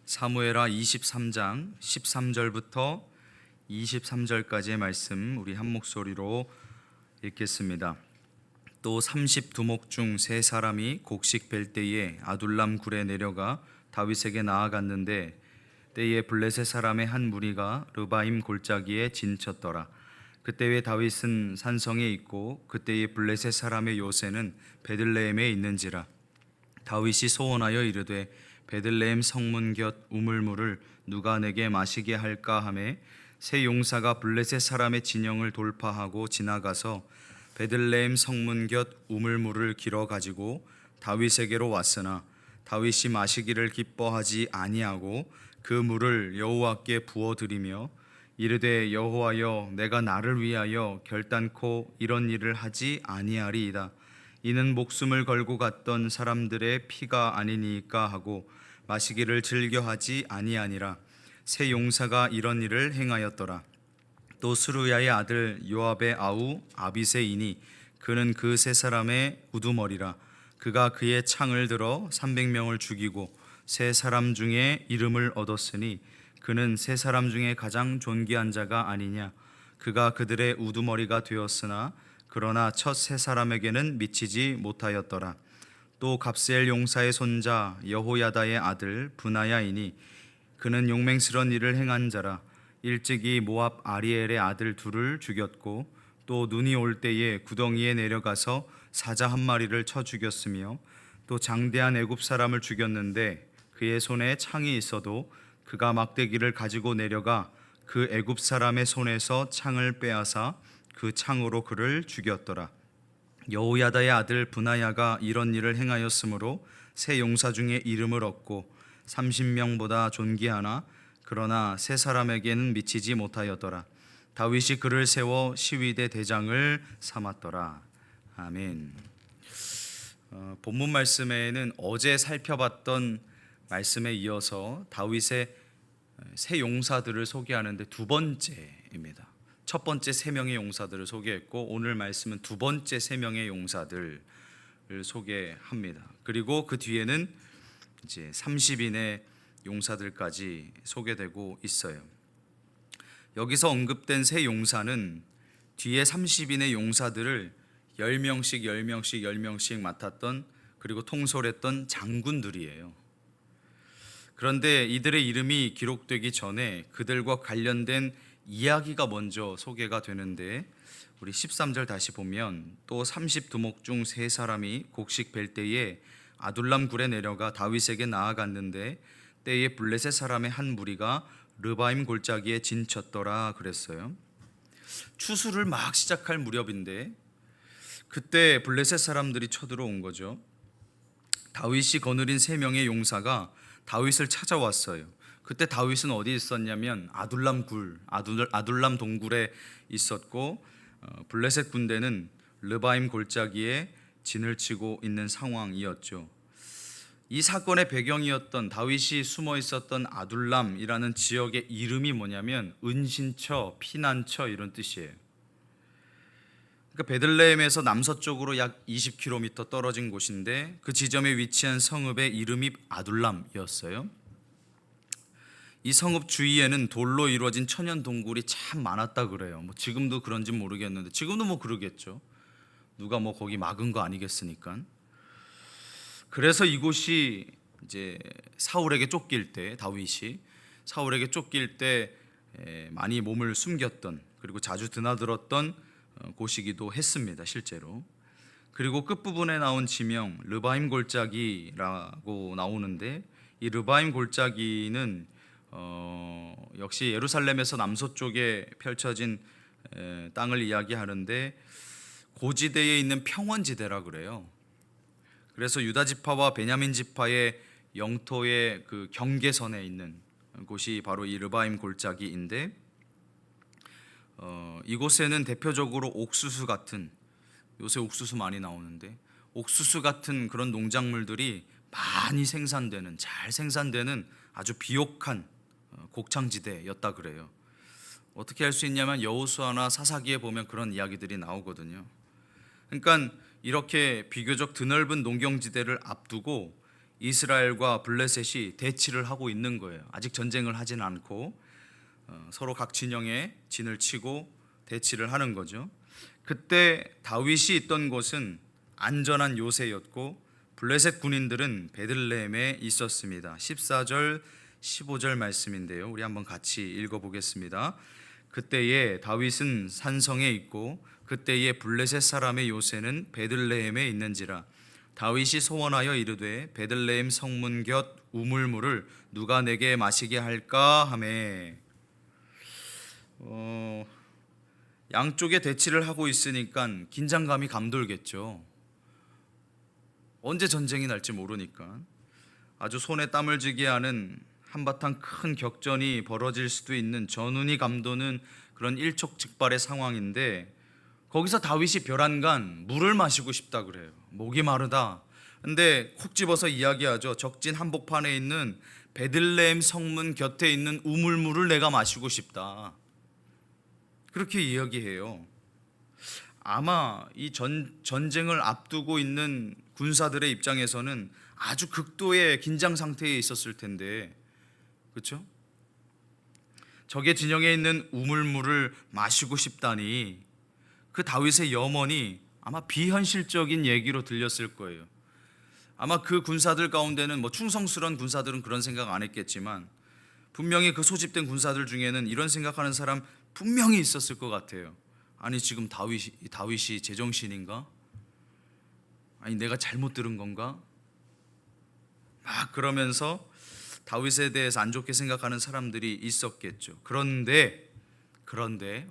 사무엘하 23장 13절부터 23절까지의 말씀 우리 한 목소리로 읽겠습니다. 또 30두목 중 세 사람이 곡식 벨 때에 아둘람 굴에 내려가 다윗에게 나아갔는데 때에 블레셋 사람의 한 무리가 르바임 골짜기에 진쳤더라. 그때에 다윗은 산성에 있고 그때에 블레셋 사람의 요새는 베들레헴에 있는지라. 다윗이 소원하여 이르되 베들레헴 성문 곁 우물물을 누가 내게 마시게 할까 하매 세 용사가 블레셋 사람의 진영을 돌파하고 지나가서 베들레헴 성문 곁 우물물을 길어 가지고 다윗에게로 왔으나 다윗이 마시기를 기뻐하지 아니하고 그 물을 여호와께 부어 드리며 이르되 여호와여 내가 나를 위하여 결단코 이런 일을 하지 아니하리이다. 이는 목숨을 걸고 갔던 사람들의 피가 아니니까 하고 마시기를 즐겨하지 아니하니라. 세 용사가 이런 일을 행하였더라. 또 스루야의 아들 요압의 아우 아비새이니 그는 그 세 사람의 우두머리라. 그가 그의 창을 들어 300명을 죽이고 세 사람 중에 이름을 얻었으니 그는 세 사람 중에 가장 존귀한 자가 아니냐. 그가 그들의 우두머리가 되었으나 그러나 첫 세 사람에게는 미치지 못하였더라. 또 갑세엘 용사의 손자 여호야다의 아들 브나야이니 그는 용맹스러운 일을 행한 자라. 일찍이 모압 아리엘의 아들 둘을 죽였고 또 눈이 올 때에 구덩이에 내려가서 사자 한 마리를 쳐 죽였으며 또 장대한 애굽 사람을 죽였는데 그의 손에 창이 있어도 그가 막대기를 가지고 내려가 그 애굽 사람의 손에서 창을 빼앗아 그 창으로 그를 죽였더라. 여호야다의 아들 브나야가 이런 일을 행하였으므로 세 용사 중에 이름을 얻고 30명보다 존귀하나 그러나 세 사람에게는 미치지 못하였더라. 다윗이 그를 세워 시위대 대장을 삼았더라. 아멘. 본문 말씀에는 어제 살펴봤던 말씀에 이어서 다윗의 세 용사들을 소개하는데 두 번째입니다. 첫 번째 세 명의 용사들을 소개했고 오늘 말씀은 두 번째 세 명의 용사들을 소개합니다. 그리고 그 뒤에는 이제 30인의 용사들까지 소개되고 있어요. 여기서 언급된 세 용사는 뒤에 30인의 용사들을 10명씩 맡았던 그리고 통솔했던 장군들이에요. 그런데 이들의 이름이 기록되기 전에 그들과 관련된 이야기가 먼저 소개가 되는데 우리 13절 다시 보면 또 30두목 중 세 사람이 곡식 벨 때에 아둘람 굴에 내려가 다윗에게 나아갔는데 때에 블레셋 사람의 한 무리가 르바임 골짜기에 진쳤더라 그랬어요. 추수를 막 시작할 무렵인데 그때 블레셋 사람들이 쳐들어온 거죠. 다윗이 거느린 세 명의 용사가 다윗을 찾아왔어요. 그때 다윗은 어디 있었냐면 아둘람 동굴에 있었고 블레셋 군대는 르바임 골짜기에 진을 치고 있는 상황이었죠. 이 사건의 배경이었던 다윗이 숨어 있었던 아둘람이라는 지역의 이름이 뭐냐면 은신처, 피난처 이런 뜻이에요. 그러니까 베들레헴에서 남서쪽으로 약 20km 떨어진 곳인데 그 지점에 위치한 성읍의 이름이 아둘람이었어요. 이 성읍 주위에는 돌로 이루어진 천연 동굴이 참 많았다 그래요. 지금도 그런지 모르겠는데 지금도 그러겠죠. 누가 거기 막은 거 아니겠으니까. 그래서 이곳이 이제 사울에게 쫓길 때 다윗이 사울에게 쫓길 때 많이 몸을 숨겼던 그리고 자주 드나들었던 곳이기도 했습니다. 실제로. 그리고 끝부분에 나온 지명 르바임 골짜기라고 나오는데 이 르바임 골짜기는 역시 예루살렘에서 남서쪽에 펼쳐진 땅을 이야기하는데 고지대에 있는 평원지대라 그래요. 그래서 유다 지파와 베냐민 지파의 영토의 그 경계선에 있는 곳이 바로 이 르바임 골짜기인데 이곳에는 대표적으로 옥수수 같은, 요새 옥수수 많이 나오는데 옥수수 같은 그런 농작물들이 많이 생산되는, 잘 생산되는 아주 비옥한 곡창지대였다 그래요. 어떻게 할 수 있냐면 여호수아나 사사기에 보면 그런 이야기들이 나오거든요. 그러니까 이렇게 비교적 드넓은 농경지대를 앞두고 이스라엘과 블레셋이 대치를 하고 있는 거예요. 아직 전쟁을 하진 않고 서로 각 진영에 진을 치고 대치를 하는 거죠. 그때 다윗이 있던 곳은 안전한 요새였고 블레셋 군인들은 베들레헴에 있었습니다. 14절 15절 말씀인데요. 우리 한번 같이 읽어보겠습니다. 그때에 다윗은 산성에 있고 그때에 블레셋 사람의 요새는 베들레헴에 있는지라. 다윗이 소원하여 이르되 베들레헴 성문 곁 우물물을 누가 내게 마시게 할까 하매. 양쪽에 대치를 하고 있으니까 긴장감이 감돌겠죠. 언제 전쟁이 날지 모르니까 아주 손에 땀을 쥐게 하는 한바탕 큰 격전이 벌어질 수도 있는 전운이 감도는 그런 일촉즉발의 상황인데, 거기서 다윗이 벼랑간 물을 마시고 싶다 그래요. 목이 마르다. 근데 콕 집어서 이야기하죠. 적진 한복판에 있는 베들레헴 성문 곁에 있는 우물물을 내가 마시고 싶다. 그렇게 이야기해요. 아마 이 전쟁을 앞두고 있는 군사들의 입장에서는 아주 극도의 긴장 상태에 있었을 텐데, 그렇죠? 적의 진영에 있는 우물물을 마시고 싶다니, 그 다윗의 염원이 아마 비현실적인 얘기로 들렸을 거예요. 아마 그 군사들 가운데는 충성스러운 군사들은 그런 생각 안 했겠지만 분명히 그 소집된 군사들 중에는 이런 생각하는 사람 분명히 있었을 것 같아요. 아니 지금 다윗이 제정신인가? 아니 내가 잘못 들은 건가? 막 그러면서 다윗에 대해서 안 좋게 생각하는 사람들이 있었겠죠. 그런데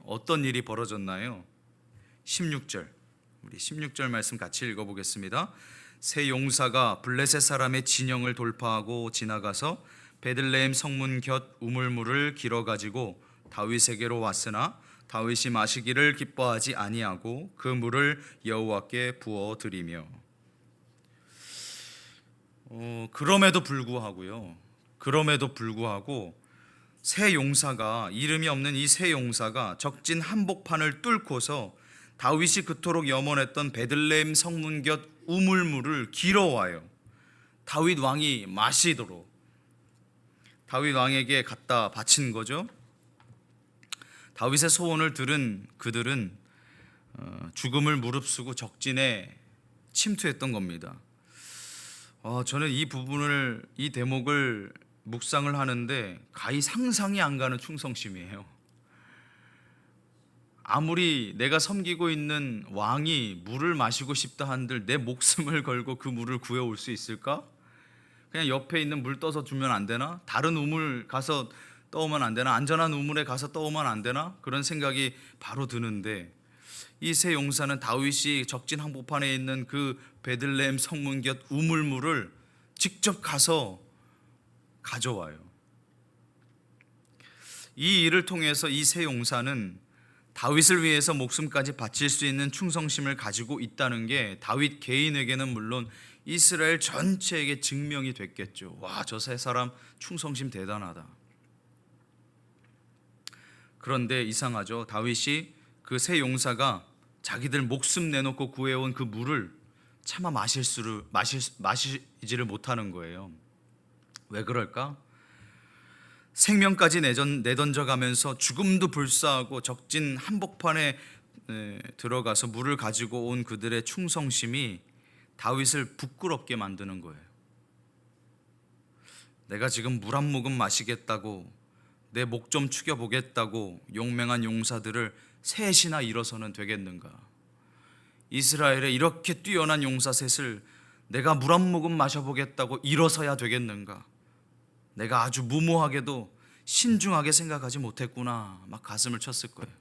어떤 일이 벌어졌나요? 16절, 우리 16절 말씀 같이 읽어보겠습니다. 새 용사가 블레셋 사람의 진영을 돌파하고 지나가서 베들레헴 성문 곁 우물물을 길어 가지고 다윗에게로 왔으나 다윗이 마시기를 기뻐하지 아니하고 그 물을 여호와께 부어 드리며. 그럼에도 불구하고 새 용사가, 이름이 없는 이 새 용사가 적진 한복판을 뚫고서 다윗이 그토록 염원했던 베들레헴 성문 곁 우물물을 길어와요. 다윗 왕이 마시도록 다윗 왕에게 갖다 바친 거죠. 다윗의 소원을 들은 그들은 죽음을 무릅쓰고 적진에 침투했던 겁니다. 저는 이 대목을 묵상을 하는데 가히 상상이 안 가는 충성심이에요. 아무리 내가 섬기고 있는 왕이 물을 마시고 싶다 한들 내 목숨을 걸고 그 물을 구해올 수 있을까? 그냥 옆에 있는 물 떠서 주면 안 되나? 다른 우물 가서 떠오면 안 되나? 안전한 우물에 가서 떠오면 안 되나? 그런 생각이 바로 드는데, 이 새 용사는 다윗이 적진 한복판에 있는 그 베들레헴 성문 곁 우물물을 직접 가서 가져와요. 이 일을 통해서 이 새 용사는 다윗을 위해서 목숨까지 바칠 수 있는 충성심을 가지고 있다는 게 다윗 개인에게는 물론 이스라엘 전체에게 증명이 됐겠죠. 와, 저 세 사람 충성심 대단하다. 그런데 이상하죠. 다윗이 그 새 용사가 자기들 목숨 내놓고 구해온 그 물을 차마 마시지를 못하는 거예요. 왜 그럴까? 생명까지 내던져가면서 죽음도 불사하고 적진 한복판에 들어가서 물을 가지고 온 그들의 충성심이 다윗을 부끄럽게 만드는 거예요. 내가 지금 물 한 모금 마시겠다고, 내 목 좀 축여보겠다고 용맹한 용사들을 셋이나 잃어서는 되겠는가? 이스라엘의 이렇게 뛰어난 용사 셋을 내가 물 한 모금 마셔보겠다고 잃어서야 되겠는가? 내가 아주 무모하게도 신중하게 생각하지 못했구나. 막 가슴을 쳤을 거예요.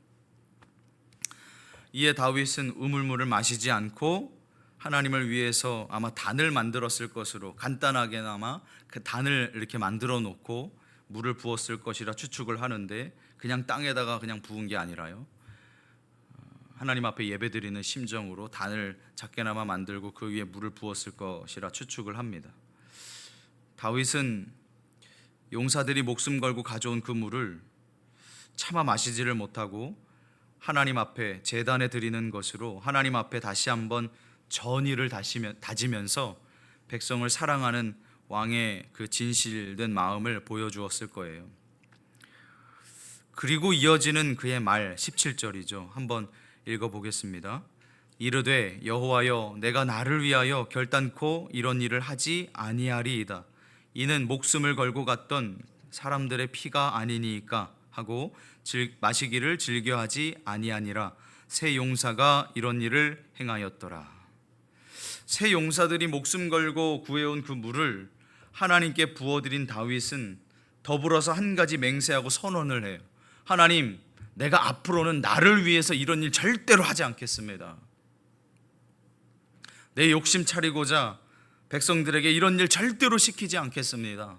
이에 다윗은 우물물을 마시지 않고 하나님을 위해서 아마 단을 만들었을 것으로, 간단하게나마 그 단을 이렇게 만들어 놓고 물을 부었을 것이라 추측을 하는데, 그냥 땅에다가 그냥 부은 게 아니라요, 하나님 앞에 예배드리는 심정으로 단을 작게나마 만들고 그 위에 물을 부었을 것이라 추측을 합니다. 다윗은 용사들이 목숨 걸고 가져온 그 물을 차마 마시지를 못하고 하나님 앞에 제단에 드리는 것으로 하나님 앞에 다시 한번 전의를 다지면서 백성을 사랑하는 왕의 그 진실된 마음을 보여주었을 거예요. 그리고 이어지는 그의 말 17절이죠. 한번 읽어보겠습니다. 이르되 여호와여 내가 나를 위하여 결단코 이런 일을 하지 아니하리이다. 이는 목숨을 걸고 갔던 사람들의 피가 아니니까 하고 마시기를 즐겨하지 아니하니라. 새 용사가 이런 일을 행하였더라. 새 용사들이 목숨 걸고 구해온 그 물을 하나님께 부어드린 다윗은 더불어서 한 가지 맹세하고 선언을 해요. 하나님, 내가 앞으로는 나를 위해서 이런 일 절대로 하지 않겠습니다. 내 욕심 차리고자 백성들에게 이런 일 절대로 시키지 않겠습니다.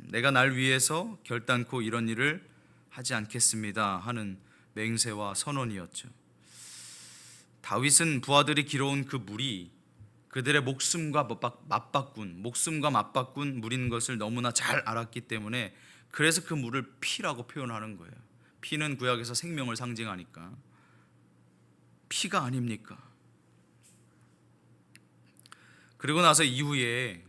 내가 날 위해서 결단코 이런 일을 하지 않겠습니다 하는 맹세와 선언이었죠. 다윗은 부하들이 길어온 그 물이 그들의 목숨과 맞바꾼 물인 것을 너무나 잘 알았기 때문에 그래서 그 물을 피라고 표현하는 거예요. 피는 구약에서 생명을 상징하니까 피가 아닙니까? 그리고 나서 이후에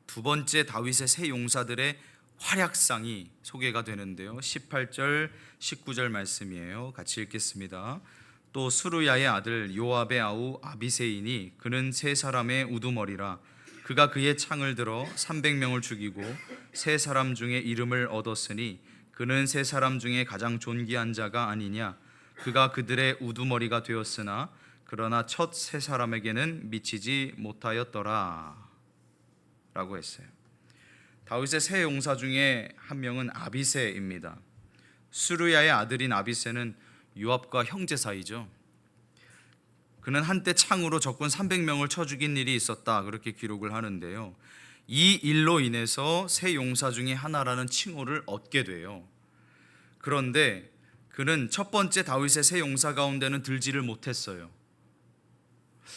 두 번째 다윗의 새 용사들의 활약상이 소개가 되는데요. 18절 19절 말씀이에요. 같이 읽겠습니다. 또 수르야의 아들 요압의 아우 아비새이니 그는 세 사람의 우두머리라. 그가 그의 창을 들어 300명을 죽이고 세 사람 중에 이름을 얻었으니 그는 세 사람 중에 가장 존귀한 자가 아니냐. 그가 그들의 우두머리가 되었으나 그러나 첫 세 사람에게는 미치지 못하였더라 라고 했어요. 다윗의 세 용사 중에 한 명은 아비새입니다. 수르야의 아들인 아비새는 요압과 형제 사이죠. 그는 한때 창으로 적군 300명을 쳐 죽인 일이 있었다 그렇게 기록을 하는데요. 이 일로 인해서 세 용사 중에 하나라는 칭호를 얻게 돼요. 그런데 그는 첫 번째 다윗의 세 용사 가운데는 들지를 못했어요.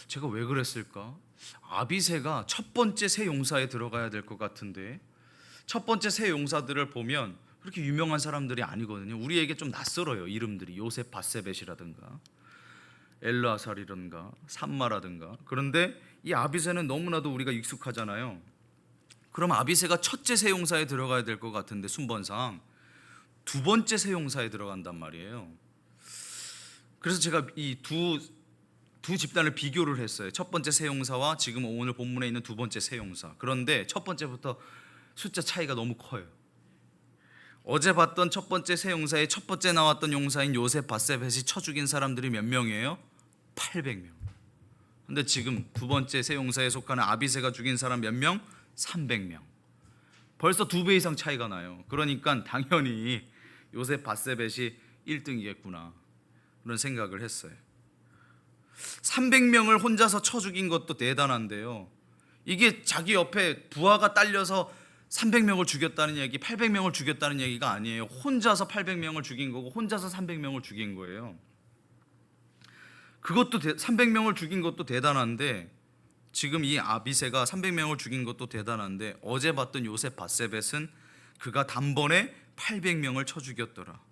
제가 왜 그랬을까? 아비새가 첫 번째 세 용사에 들어가야 될 것 같은데 첫 번째 세 용사들을 보면 그렇게 유명한 사람들이 아니거든요. 우리에게 좀 낯설어요. 이름들이 요셉 바세벳이라든가 엘르아살이라든가 삼마라든가. 그런데 이 아비새는 너무나도 우리가 익숙하잖아요. 그럼 아비새가 첫째 세 용사에 들어가야 될 것 같은데 순번상 두 번째 세 용사에 들어간단 말이에요. 그래서 제가 이 두 집단을 비교를 했어요. 첫 번째 세 용사와 지금 오늘 본문에 있는 두 번째 세 용사. 그런데 첫 번째부터 숫자 차이가 너무 커요. 어제 봤던 첫 번째 세 용사의 첫 번째 나왔던 용사인 요셉 바세벳이 쳐 죽인 사람들이 몇 명이에요? 800명. 근데 지금 두 번째 세 용사에 속하는 아비새가 죽인 사람 몇 명? 300명. 벌써 2배 이상 차이가 나요. 그러니까 당연히 요셉 바세벳이 1등이겠구나 그런 생각을 했어요. 300명을 혼자서 쳐 죽인 것도 대단한데요. 이게 자기 옆에 부하가 딸려서 300명을 죽였다는 얘기, 800명을 죽였다는 얘기가 아니에요. 혼자서 800명을 죽인 거고 혼자서 300명을 죽인 거예요. 그것도 300명을 죽인 것도 대단한데 지금 이 아비새가 300명을 죽인 것도 대단한데 어제 봤던 요셉 바세벳은 그가 단번에 800명을 쳐 죽였더라.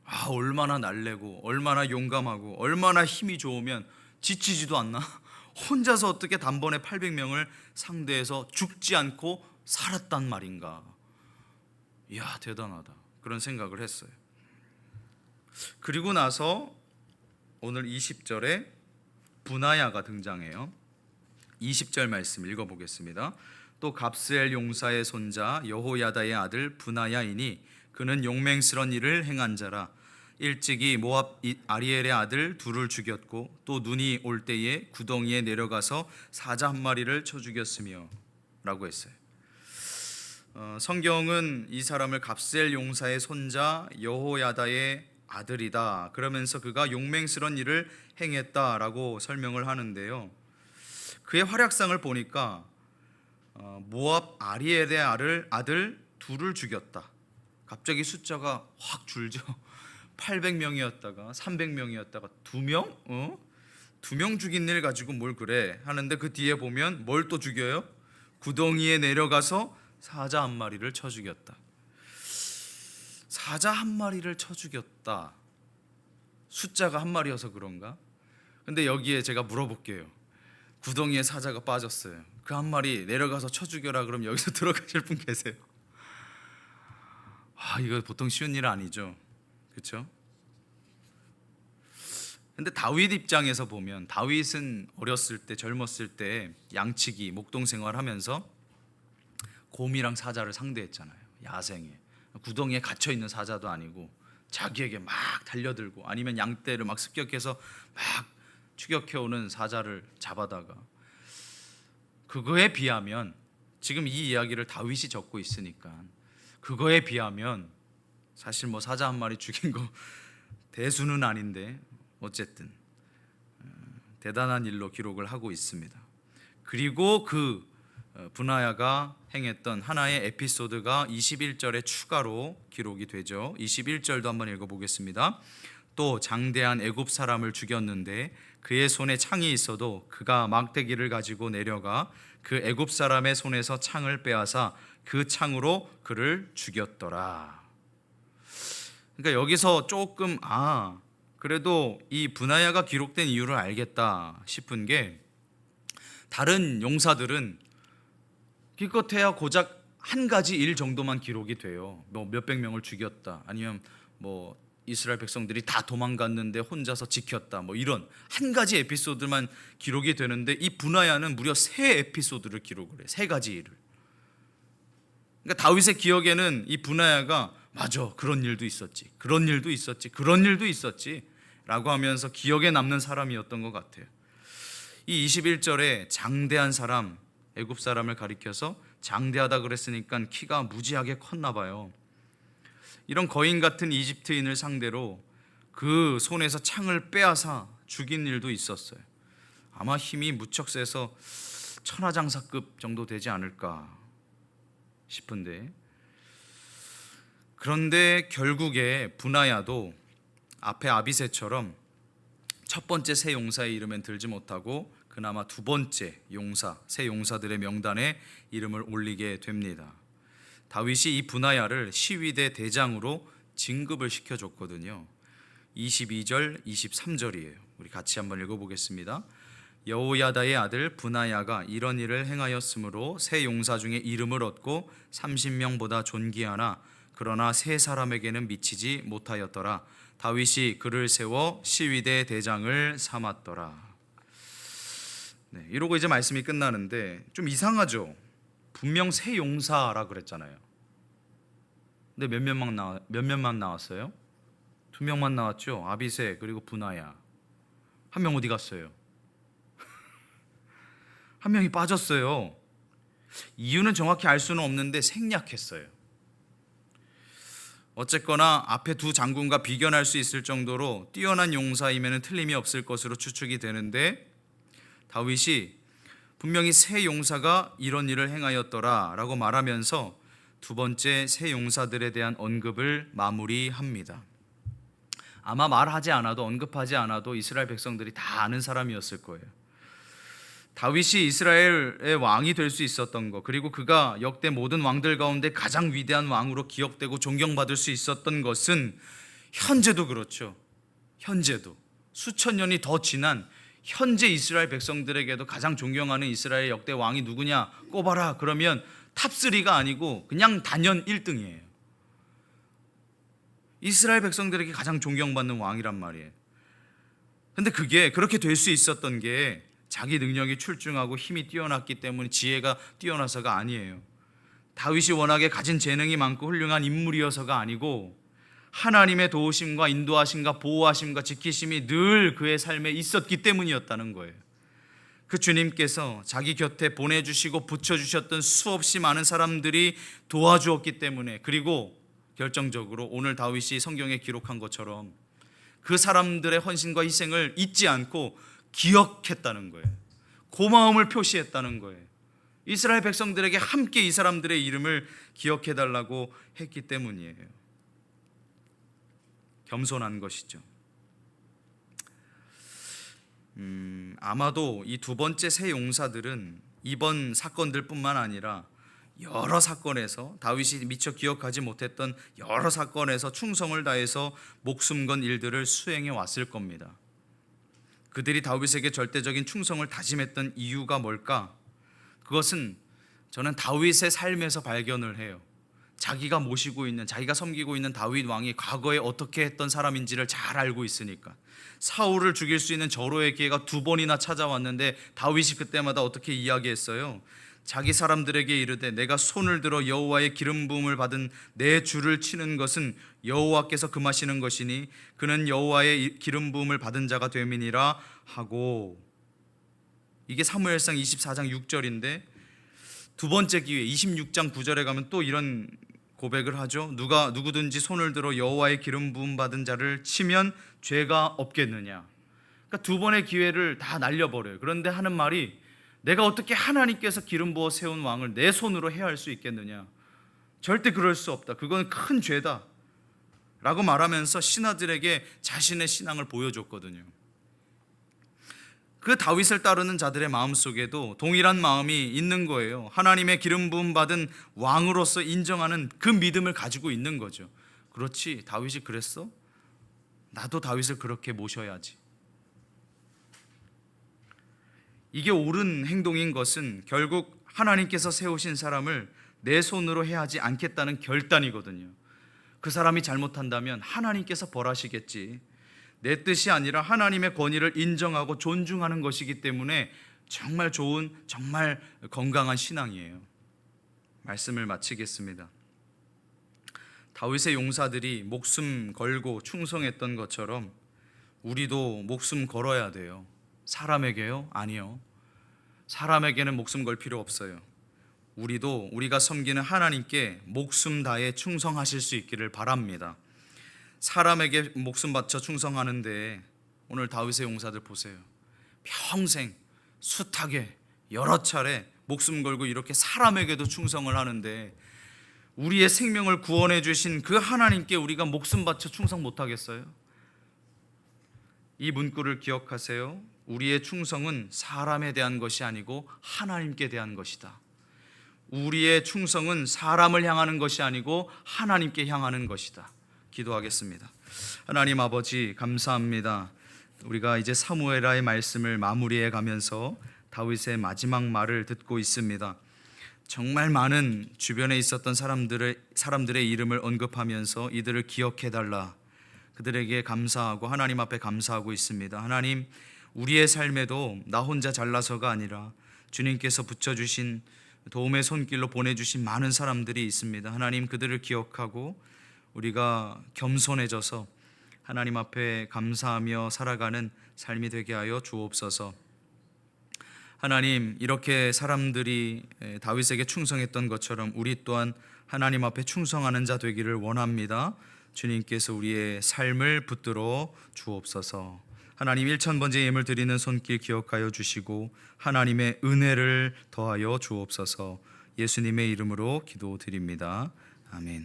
아, 얼마나 날래고 얼마나 용감하고 얼마나 힘이 좋으면 지치지도 않나? 혼자서 어떻게 단번에 800명을 상대해서 죽지 않고 살았단 말인가? 이야, 대단하다 그런 생각을 했어요. 그리고 나서 오늘 20절에 분하야가 등장해요. 20절 말씀 읽어보겠습니다. 또 갑스엘 용사의 손자 여호야다의 아들 분하야이니 그는 용맹스런 일을 행한 자라. 일찍이 모압 아리엘의 아들 둘을 죽였고 또 눈이 올 때에 구덩이에 내려가서 사자 한 마리를 쳐 죽였으며 라고 했어요. 성경은 이 사람을 갑스엘 용사의 손자 여호야다의 아들이다 그러면서 그가 용맹스런 일을 행했다라고 설명을 하는데요. 그의 활약상을 보니까 모압 아리엘의 아들 둘을 죽였다. 갑자기 숫자가 확 줄죠. 800명이었다가 300명이었다가 2명? 2명 죽인 일 가지고 뭘 그래 하는데 그 뒤에 보면 뭘 또 죽여요? 구덩이에 내려가서 사자 한 마리를 쳐 죽였다. 사자 한 마리를 쳐 죽였다. 숫자가 한 마리여서 그런가? 근데 여기에 제가 물어볼게요. 구덩이에 사자가 빠졌어요. 그 한 마리 내려가서 쳐 죽여라 그럼 여기서 들어가실 분 계세요? 이거 보통 쉬운 일 아니죠, 그렇죠? 근데 다윗 입장에서 보면, 다윗은 어렸을 때, 젊었을 때 양치기, 목동 생활하면서 곰이랑 사자를 상대했잖아요. 야생에 구덩이에 갇혀 있는 사자도 아니고 자기에게 막 달려들고 아니면 양떼를 막 습격해서 막 추격해오는 사자를 잡아다가, 그거에 비하면 지금 이 이야기를 다윗이 적고 있으니까 그거에 비하면 사실 뭐 사자 한 마리 죽인 거 대수는 아닌데 어쨌든 대단한 일로 기록을 하고 있습니다. 그리고 그 브나야가 행했던 하나의 에피소드가 21절에 추가로 기록이 되죠. 21절도 한번 읽어보겠습니다. 또 장대한 애굽 사람을 죽였는데 그의 손에 창이 있어도 그가 막대기를 가지고 내려가 그 애굽 사람의 손에서 창을 빼앗아 그 창으로 그를 죽였더라. 그러니까 여기서 조금 그래도 이 브나야가 기록된 이유를 알겠다 싶은 게, 다른 용사들은 기껏해야 고작 한 가지 일 정도만 기록이 돼요. 뭐 몇백 명을 죽였다, 아니면 뭐 이스라엘 백성들이 다 도망갔는데 혼자서 지켰다, 뭐 이런 한 가지 에피소드만 기록이 되는데 이 브나야는 무려 세 에피소드를 기록을 해. 세 가지 일을. 그러니까 다윗의 기억에는 이 브나야가 맞아, 그런 일도 있었지, 그런 일도 있었지, 그런 일도 있었지 라고 하면서 기억에 남는 사람이었던 것 같아요. 이 21절에 장대한 사람, 애굽 사람을 가리켜서 장대하다 그랬으니까 키가 무지하게 컸나 봐요. 이런 거인 같은 이집트인을 상대로 그 손에서 창을 빼앗아 죽인 일도 있었어요. 아마 힘이 무척 세서 천하장사급 정도 되지 않을까 싶은데, 그런데 결국에 브나야도 앞에 아비새처럼 첫 번째 세 용사의 이름엔 들지 못하고 그나마 두 번째 용사, 세 용사들의 명단에 이름을 올리게 됩니다. 다윗이 이 브나야를 시위대 대장으로 진급을 시켜줬거든요. 22절, 23절이에요. 우리 같이 한번 읽어보겠습니다. 여호야다의 아들 브나야가 이런 일을 행하였으므로 세 용사 중에 이름을 얻고 30명보다 존귀하나 그러나 세 사람에게는 미치지 못하였더라. 다윗이 그를 세워 시위대 대장을 삼았더라. 네, 이러고 이제 말씀이 끝나는데 좀 이상하죠. 분명 세 용사라 그랬잖아요. 근데 몇 명만 나왔어요? 두 명만 나왔죠. 아비새 그리고 브나야. 한 명 어디 갔어요? 한 명이 빠졌어요. 이유는 정확히 알 수는 없는데 생략했어요. 어쨌거나 앞에 두 장군과 비견할 수 있을 정도로 뛰어난 용사이면 틀림이 없을 것으로 추측이 되는데, 다윗이 분명히 세 용사가 이런 일을 행하였더라 라고 말하면서 두 번째 세 용사들에 대한 언급을 마무리합니다. 아마 말하지 않아도, 언급하지 않아도 이스라엘 백성들이 다 아는 사람이었을 거예요. 다윗이 이스라엘의 왕이 될 수 있었던 것, 그리고 그가 역대 모든 왕들 가운데 가장 위대한 왕으로 기억되고 존경받을 수 있었던 것은 현재도 그렇죠. 현재도 수천 년이 더 지난 현재 이스라엘 백성들에게도 가장 존경하는 이스라엘 역대 왕이 누구냐 꼽아라 그러면 탑3가 아니고 그냥 단연 1등이에요. 이스라엘 백성들에게 가장 존경받는 왕이란 말이에요. 근데 그게 그렇게 될 수 있었던 게 자기 능력이 출중하고 힘이 뛰어났기 때문에, 지혜가 뛰어나서가 아니에요. 다윗이 워낙에 가진 재능이 많고 훌륭한 인물이어서가 아니고 하나님의 도우심과 인도하심과 보호하심과 지키심이 늘 그의 삶에 있었기 때문이었다는 거예요. 그 주님께서 자기 곁에 보내주시고 붙여주셨던 수없이 많은 사람들이 도와주었기 때문에, 그리고 결정적으로 오늘 다윗이 성경에 기록한 것처럼 그 사람들의 헌신과 희생을 잊지 않고 기억했다는 거예요. 고마움을 표시했다는 거예요. 이스라엘 백성들에게 함께 이 사람들의 이름을 기억해달라고 했기 때문이에요. 겸손한 것이죠. 아마도 이 두 번째 세 용사들은 이번 사건들뿐만 아니라 여러 사건에서, 다윗이 미처 기억하지 못했던 여러 사건에서 충성을 다해서 목숨 건 일들을 수행해 왔을 겁니다. 그들이 다윗에게 절대적인 충성을 다짐했던 이유가 뭘까? 그것은 저는 다윗의 삶에서 발견을 해요. 자기가 모시고 있는, 자기가 섬기고 있는 다윗 왕이 과거에 어떻게 했던 사람인지를 잘 알고 있으니까. 사울을 죽일 수 있는 절호의 기회가 2번이나 찾아왔는데 다윗이 그때마다 어떻게 이야기했어요? 자기 사람들에게 이르되 내가 손을 들어 여호와의 기름 부음을 받은 내 주를 치는 것은 여호와께서 금하시는 것이니 그는 여호와의 기름 부음을 받은 자가 됨이니라 하고, 이게 사무엘상 24장 6절인데 두 번째 기회 26장 9절에 가면 또 이런 고백을 하죠. 누구든지 손을 들어 여호와의 기름 부음 받은 자를 치면 죄가 없겠느냐. 그러니까 2번의 기회를 다 날려버려요. 그런데 하는 말이, 내가 어떻게 하나님께서 기름 부어 세운 왕을 내 손으로 해할 수 있겠느냐. 절대 그럴 수 없다. 그건 큰 죄다 라고 말하면서 신하들에게 자신의 신앙을 보여줬거든요. 그 다윗을 따르는 자들의 마음속에도 동일한 마음이 있는 거예요. 하나님의 기름 부음 받은 왕으로서 인정하는 그 믿음을 가지고 있는 거죠. 그렇지, 다윗이 그랬어? 나도 다윗을 그렇게 모셔야지. 이게 옳은 행동인 것은 결국 하나님께서 세우신 사람을 내 손으로 해하지 않겠다는 결단이거든요. 그 사람이 잘못한다면 하나님께서 벌하시겠지. 내 뜻이 아니라 하나님의 권위를 인정하고 존중하는 것이기 때문에 정말 좋은, 정말 건강한 신앙이에요. 말씀을 마치겠습니다. 다윗의 용사들이 목숨 걸고 충성했던 것처럼 우리도 목숨 걸어야 돼요. 사람에게요? 아니요. 사람에게는 목숨 걸 필요 없어요. 우리도 우리가 섬기는 하나님께 목숨 다해 충성하실 수 있기를 바랍니다. 사람에게 목숨 바쳐 충성하는데 오늘 다윗의 용사들 보세요. 평생 숱하게 여러 차례 목숨 걸고 이렇게 사람에게도 충성을 하는데 우리의 생명을 구원해 주신 그 하나님께 우리가 목숨 바쳐 충성 못하겠어요? 이 문구를 기억하세요. 우리의 충성은 사람에 대한 것이 아니고 하나님께 대한 것이다. 우리의 충성은 사람을 향하는 것이 아니고 하나님께 향하는 것이다. 기도하겠습니다. 하나님 아버지, 감사합니다. 우리가 이제 사무엘하의 말씀을 마무리해 가면서 다윗의 마지막 말을 듣고 있습니다. 정말 많은 주변에 있었던 사람들의 이름을 언급하면서 이들을 기억해 달라, 그들에게 감사하고 하나님 앞에 감사하고 있습니다. 하나님, 우리의 삶에도 나 혼자 잘나서가 아니라 주님께서 붙여주신 도움의 손길로 보내주신 많은 사람들이 있습니다. 하나님, 그들을 기억하고 우리가 겸손해져서 하나님 앞에 감사하며 살아가는 삶이 되게 하여 주옵소서. 하나님, 이렇게 사람들이 다윗에게 충성했던 것처럼 우리 또한 하나님 앞에 충성하는 자 되기를 원합니다. 주님께서 우리의 삶을 붙들어 주옵소서. 하나님, 1000번째 예물 드리는 손길 기억하여 주시고 하나님의 은혜를 더하여 주옵소서. 예수님의 이름으로 기도드립니다. 아멘.